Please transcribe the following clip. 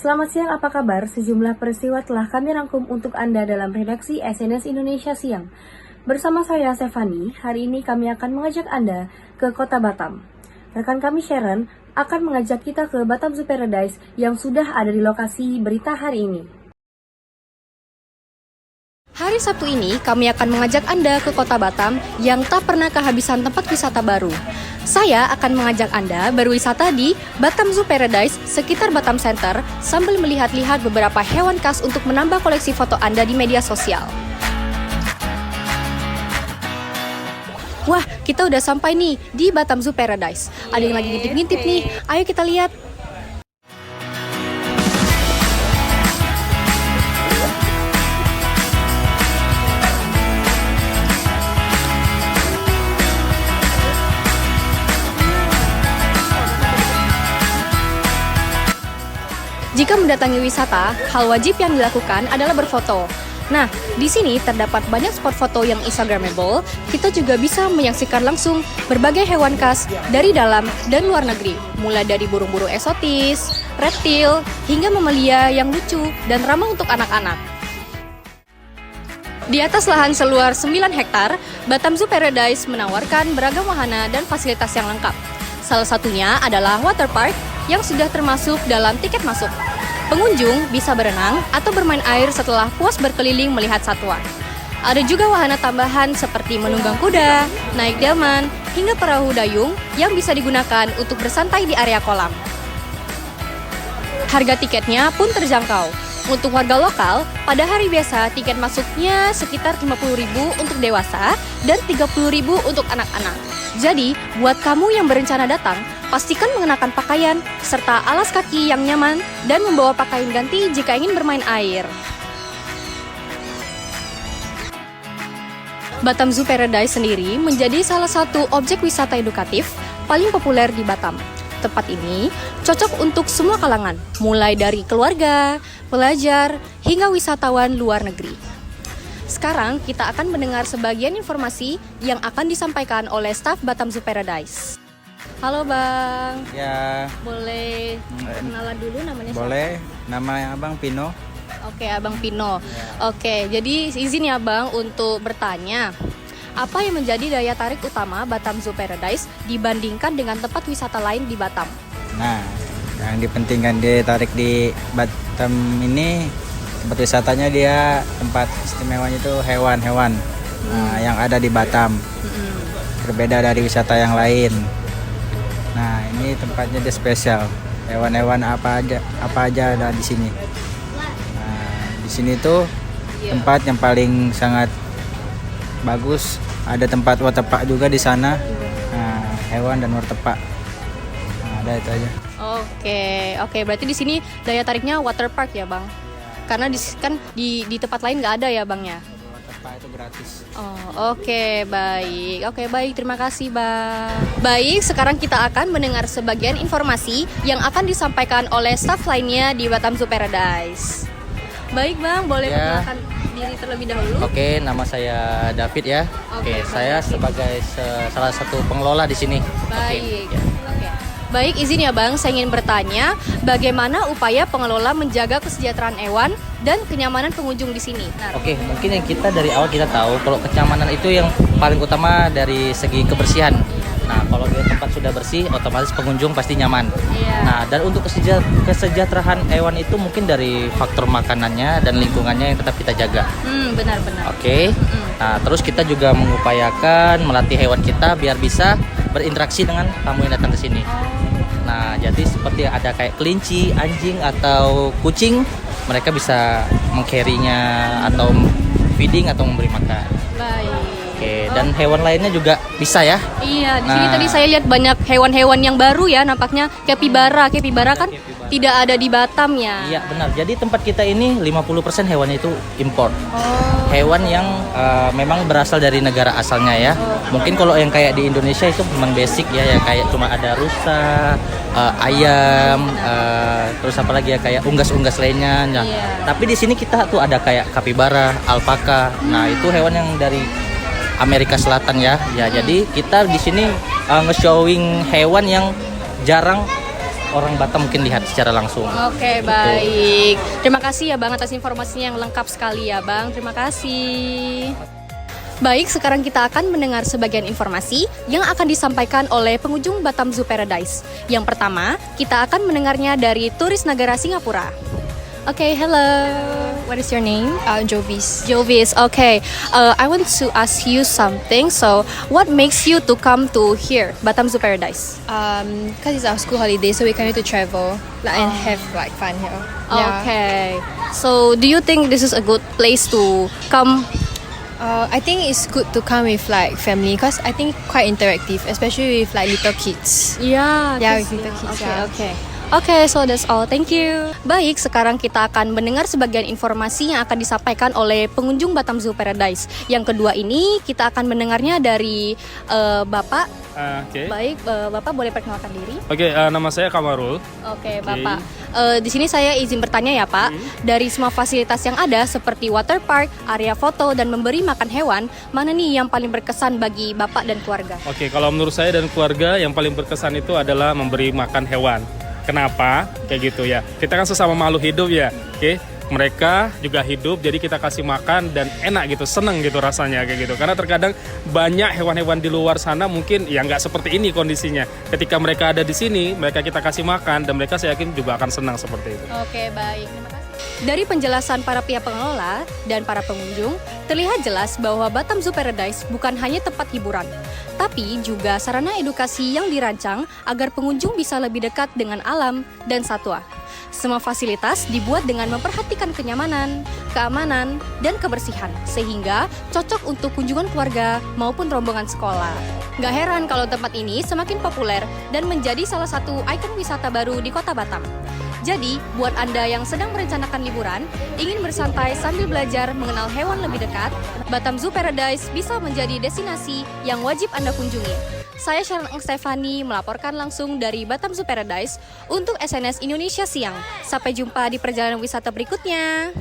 Selamat siang, apa kabar? Sejumlah peristiwa telah kami rangkum untuk Anda dalam redaksi SNS Indonesia Siang. Bersama saya, Stefani, hari ini kami akan mengajak Anda ke kota Batam. Rekan kami, Sharon, akan mengajak kita ke Batam Zoo Paradise yang sudah ada di lokasi berita hari ini. Hari Sabtu ini, kami akan mengajak Anda ke kota Batam yang tak pernah kehabisan tempat wisata baru. Saya akan mengajak Anda berwisata di Batam Zoo Paradise sekitar Batam Center sambil melihat-lihat beberapa hewan khas untuk menambah koleksi foto Anda di media sosial. Wah, kita udah sampai nih di Batam Zoo Paradise. Ada yang lagi ngintip-ngintip nih, ayo kita lihat. Jika mendatangi wisata, hal wajib yang dilakukan adalah berfoto. Nah, di sini terdapat banyak spot foto yang instagramable. Kita juga bisa menyaksikan langsung berbagai hewan khas dari dalam dan luar negeri, mulai dari burung-burung eksotis, reptil, hingga mamalia yang lucu dan ramah untuk anak-anak. Di atas lahan seluas 9 hektar, Batam Zoo Paradise menawarkan beragam wahana dan fasilitas yang lengkap. Salah satunya adalah water park yang sudah termasuk dalam tiket masuk. Pengunjung bisa berenang atau bermain air setelah puas berkeliling melihat satwa. Ada juga wahana tambahan seperti menunggang kuda, naik delman, hingga perahu dayung yang bisa digunakan untuk bersantai di area kolam. Harga tiketnya pun terjangkau. Untuk warga lokal, pada hari biasa tiket masuknya sekitar 50.000 untuk dewasa dan 30.000 untuk anak-anak. Jadi, buat kamu yang berencana datang, pastikan mengenakan pakaian serta alas kaki yang nyaman dan membawa pakaian ganti jika ingin bermain air. Batam Zoo Paradise sendiri menjadi salah satu objek wisata edukatif paling populer di Batam. Tempat ini cocok untuk semua kalangan, mulai dari keluarga, pelajar, hingga wisatawan luar negeri. Sekarang kita akan mendengar sebagian informasi yang akan disampaikan oleh staf Batam Zoo Paradise. Halo Bang. Ya. Boleh kenalan dulu namanya siapa? Boleh. Nama Abang Pino. Oke, Abang Pino. Ya. Oke, jadi izin ya Bang untuk bertanya. Apa yang menjadi daya tarik utama Batam Zoo Paradise dibandingkan dengan tempat wisata lain di Batam? Nah, yang dipentingkan ditarik di Batam ini, tempat wisatanya dia tempat istimewanya itu hewan-hewan yang ada di Batam. Berbeda dari wisata yang lain. Nah, ini tempatnya dia spesial. Hewan-hewan apa aja ada di sini. Nah, di sini tuh tempat yang paling sangat bagus. Ada tempat water park juga di sana. Nah, hewan dan water park. Nah, ada itu aja. Oke, berarti di sini daya tariknya water park ya, Bang? Karena di tempat lain nggak ada ya, Bang ya? Water park itu gratis. Oh, oke, baik. Terima kasih, Bang. Baik, sekarang kita akan mendengar sebagian informasi yang akan disampaikan oleh staf lainnya di Batam Zoo Paradise. Baik, Bang, boleh perkenalkan diri terlebih dahulu? Oke, nama saya David ya. Oke, saya sebagai salah satu pengelola di sini. Baik. Oke. Baik, izin ya Bang, saya ingin bertanya bagaimana upaya pengelola menjaga kesejahteraan hewan dan kenyamanan pengunjung di sini. Oke, mungkin yang kita dari awal kita tahu kalau kenyamanan itu yang paling utama dari segi kebersihan. Nah, kalau di tempat sudah bersih, otomatis pengunjung pasti nyaman. Iya. Nah, dan untuk kesejahteraan hewan itu mungkin dari faktor makanannya dan lingkungannya yang tetap kita jaga. Benar-benar. Oke. Nah, terus kita juga mengupayakan melatih hewan kita biar bisa berinteraksi dengan tamu yang datang ke sini. Nah, jadi seperti ada kayak kelinci, anjing atau kucing, mereka bisa meng-carry-nya atau feeding atau memberi makan. Baik. Oke, dan hewan lainnya juga bisa ya. Iya, di sini tadi saya lihat banyak hewan-hewan yang baru ya, nampaknya capybara. Capybara kan tidak ada di Batam ya. Iya, benar. Jadi tempat kita ini 50% hewannya itu import. Hewan yang memang berasal dari negara asalnya ya. Mungkin kalau yang kayak di Indonesia itu memang basic ya, kayak cuma ada rusa, ayam, terus apa lagi ya kayak unggas-unggas lainnya. Nah, tapi di sini kita tuh ada kayak kapibara, alpaka. Nah, itu hewan yang dari Amerika Selatan ya. Ya, jadi kita di sini nge-showing hewan yang jarang orang Batam mungkin lihat secara langsung. Oke, baik. Terima kasih ya Bang atas informasinya yang lengkap sekali ya Bang. Terima kasih. Baik, sekarang kita akan mendengar sebagian informasi yang akan disampaikan oleh pengunjung Batam Zoo Paradise. Yang pertama, kita akan mendengarnya dari turis negara Singapura. Okay, hello. What is your name? Jovis. Jovis. Okay. I want to ask you something. So, what makes you to come to here, Batam Zoo Paradise? Because it's our school holiday, so we kind to travel and have like fun here. Okay. So, do you think this is a good place to come? I think it's good to come with like family because I think quite interactive, especially with like little kids. Yeah. Yeah, with little kids. Okay. Oke, so that's all. Thank you. Baik, sekarang kita akan mendengar sebagian informasi yang akan disampaikan oleh pengunjung Batam Zoo Paradise. Yang kedua ini kita akan mendengarnya dari Bapak. Oke. Baik, Bapak boleh perkenalkan diri? Oke, nama saya Kamarul. Oke, Bapak. Di sini saya izin bertanya ya, Pak. Dari semua fasilitas yang ada seperti water park, area foto, dan memberi makan hewan, mana nih yang paling berkesan bagi Bapak dan keluarga? Oke, kalau menurut saya dan keluarga yang paling berkesan itu adalah memberi makan hewan. Kenapa? Kayak gitu ya. Kita kan sesama makhluk hidup ya. Oke. Mereka juga hidup, jadi kita kasih makan dan enak gitu, seneng gitu rasanya kayak gitu. Karena terkadang banyak hewan-hewan di luar sana mungkin ya nggak seperti ini kondisinya. Ketika mereka ada di sini, mereka kita kasih makan dan mereka saya yakin juga akan senang seperti itu. Oke, baik. Terima kasih. Dari penjelasan para pihak pengelola dan para pengunjung, terlihat jelas bahwa Batam Zoo Paradise bukan hanya tempat hiburan, tapi juga sarana edukasi yang dirancang agar pengunjung bisa lebih dekat dengan alam dan satwa. Semua fasilitas dibuat dengan memperhatikan kenyamanan, keamanan, dan kebersihan, sehingga cocok untuk kunjungan keluarga maupun rombongan sekolah. Gak heran kalau tempat ini semakin populer dan menjadi salah satu ikon wisata baru di kota Batam. Jadi, buat Anda yang sedang merencanakan liburan, ingin bersantai sambil belajar mengenal hewan lebih dekat, Batam Zoo Paradise bisa menjadi destinasi yang wajib Anda kunjungi. Saya Sharon Stefani melaporkan langsung dari Batam Zoo Paradise untuk SNS Indonesia Siang. Sampai jumpa di perjalanan wisata berikutnya.